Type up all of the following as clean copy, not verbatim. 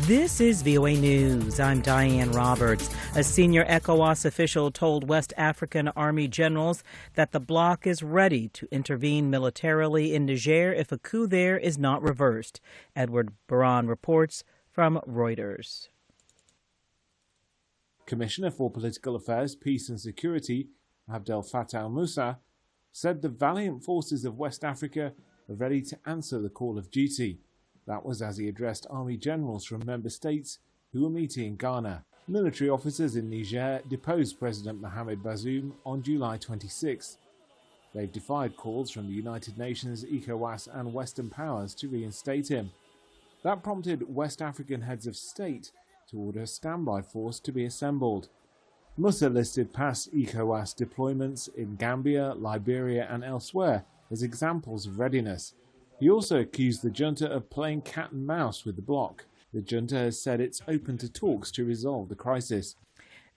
This is VOA News. I'm Diane Roberts. A senior ECOWAS official told West African army generals that the bloc is ready to intervene militarily in Niger if a coup there is not reversed. Edward Baran reports from Reuters. Commissioner for Political Affairs, Peace and Security, Abdel Fattah al-Musa, said the valiant forces of West Africa are ready to answer the call of duty. That was as he addressed army generals from member states who were meeting in Ghana. Military officers in Niger deposed President Mohamed Bazoum on July 26. They've defied calls from the United Nations, ECOWAS and Western powers to reinstate him. That prompted West African heads of state to order a standby force to be assembled. Musa listed past ECOWAS deployments in Gambia, Liberia and elsewhere as examples of readiness. He also accused the junta of playing cat and mouse with the bloc. The junta has said it's open to talks to resolve the crisis.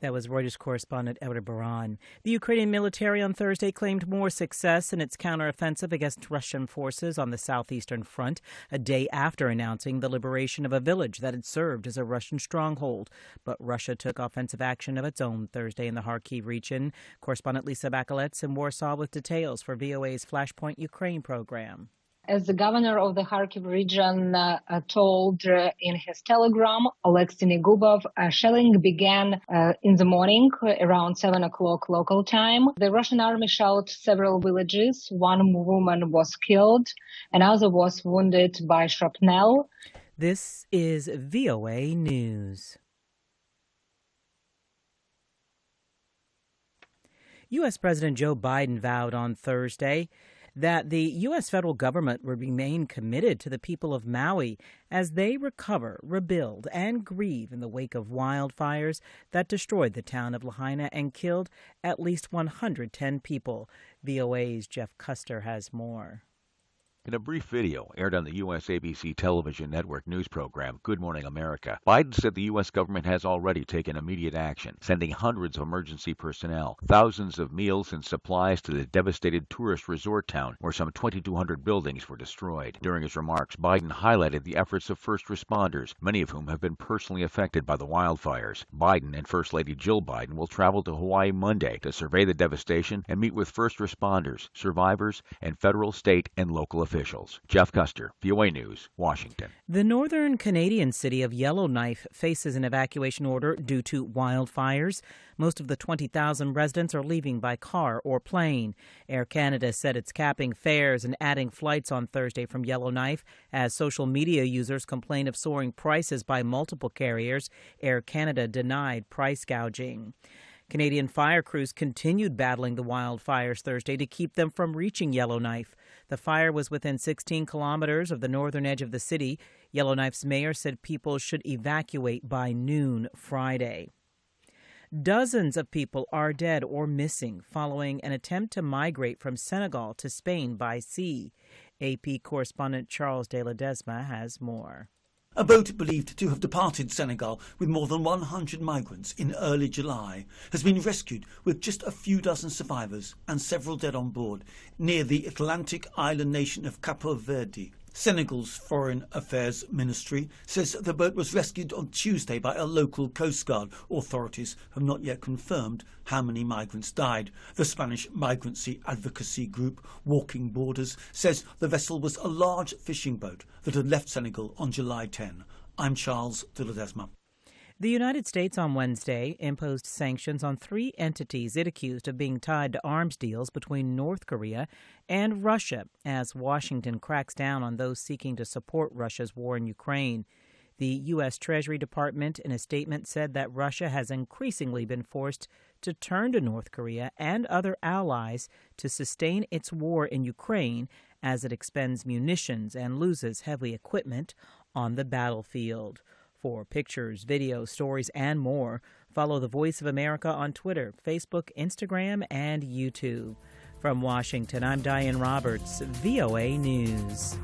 That was Reuters correspondent Edward Baran. The Ukrainian military on Thursday claimed more success in its counteroffensive against Russian forces on the southeastern front, a day after announcing the liberation of a village that had served as a Russian stronghold. But Russia took offensive action of its own Thursday in the Kharkiv region. Correspondent Lisa Bakalets in Warsaw with details for VOA's Flashpoint Ukraine program. As the governor of the Kharkiv region told in his telegram, Alexei Negubov, shelling began in the morning around 7 o'clock local time. The Russian army shelled several villages. One woman was killed, another was wounded by shrapnel. This is VOA News. U.S. President Joe Biden vowed on Thursday that the U.S. federal government would remain committed to the people of Maui as they recover, rebuild, and grieve in the wake of wildfires that destroyed the town of Lahaina and killed at least 110 people. VOA's Jeff Custer has more. In a brief video aired on the U.S. ABC television network news program Good Morning America, Biden said the U.S. government has already taken immediate action, sending hundreds of emergency personnel, thousands of meals and supplies to the devastated tourist resort town where some 2,200 buildings were destroyed. During his remarks, Biden highlighted the efforts of first responders, many of whum have been personally affected by the wildfires. Biden and First Lady Jill Biden will travel to Hawaii Monday to survey the devastation and meet with first responders, survivors, and federal, state, and local officials. Jeff Custer, VOA News, Washington. The northern Canadian city of Yellowknife faces an evacuation order due to wildfires. Most of the 20,000 residents are leaving by car or plane. Air Canada said it's capping fares and adding flights on Thursday from Yellowknife as social media users complain of soaring prices by multiple carriers. Air Canada denied price gouging. Canadian fire crews continued battling the wildfires Thursday to keep them from reaching Yellowknife. The fire was within 16 kilometers of the northern edge of the city. Yellowknife's mayor said people should evacuate by noon Friday. Dozens of people are dead or missing following an attempt to migrate from Senegal to Spain by sea. AP correspondent Charles de Ledesma has more. A boat believed to have departed Senegal with more than 100 migrants in early July has been rescued with just a few dozen survivors and several dead on board near the Atlantic island nation of Capo Verde. Senegal's Foreign Affairs Ministry says the boat was rescued on Tuesday by a local Coast Guard. Authorities have not yet confirmed how many migrants died. The Spanish migrancy advocacy group Walking Borders says the vessel was a large fishing boat that had left Senegal on July 10. I'm Charles de Ledesma. The United States on Wednesday imposed sanctions on 3 entities it accused of being tied to arms deals between North Korea and Russia as Washington cracks down on those seeking to support Russia's war in Ukraine. The U.S. Treasury Department in a statement said that Russia has increasingly been forced to turn to North Korea and other allies to sustain its war in Ukraine as it expends munitions and loses heavy equipment on the battlefield. For pictures, videos, stories, and more, follow The Voice of America on Twitter, Facebook, Instagram, and YouTube. From Washington, I'm Diane Roberts, VOA News.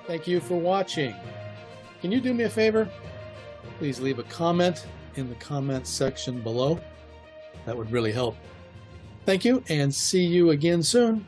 Thank you for watching. Can you do me a favor? Please leave a comment in the comments section below. That would really help. Thank you, and see you again soon.